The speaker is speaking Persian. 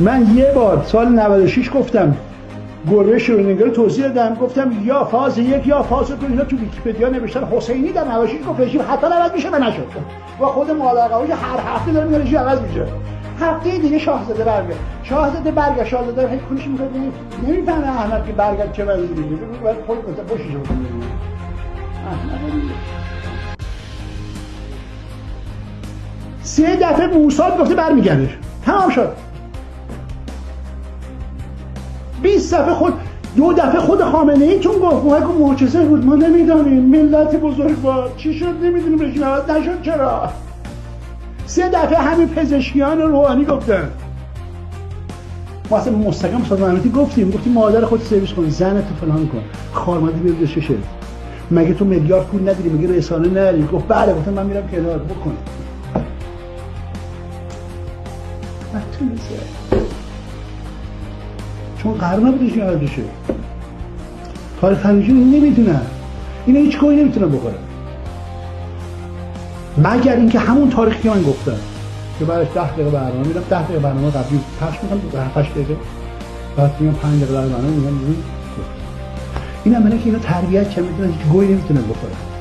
من یه بار سال 96 گفتم گربه شرونگر توضیح دادم، گفتم یا فاز یک یا فاز دو. اینا تو ویکی‌پدیا نوشتن. حسینی در 96 گفت رژیم حتما عوض میشه و نشد و خود مادرقه‌ای هر هفته داره میگه رژیم عوض میشه. هفته دیگه شاهزاده برگشت. شاهزاده هیچ کنیش میگه نمیفهمه احمد که برگشت چه وضعی میگه. باید خود مثلا خوشش بکنه. سه دفعه موساد گفته برمیگرده. تمام شد. 20 دفعه خود، 2 دفعه خود خامنه ای چون گفت معجزه بود، ما نمیدانیم ملت بزرگوار چی شد نمیدونیم رژیم عوض نشد چرا. 3 دفعه همین پزشکیان روحانی گفتن. ما اصلا مستقیم استاد محمدی گفتیم مادر خود سرویس کن، زنتو فلان کن، خارمادی بیاد چشه، مگه تو میلیارد پول نداری، مگه رسانه نداری؟ گفت بله. گفتم من میرم کنار بکن. چون قرار نبودش این عوض شه. تاریخ خلیجی نمیدونن، اینا هیچ کاری نمیتونن بکنن مگر اینکه همون تاریخی که من گفتم که بعدش 10 دقیقه برنامه میدم، 10 دقیقه برنامه قبلی پخش میکنم، 8 دقیقه بعد میگم 5 دقیقه برنامه میگم. اینا منه که اینا تربیت چه میدونن، هیچ گویی نمیتونن بخورن.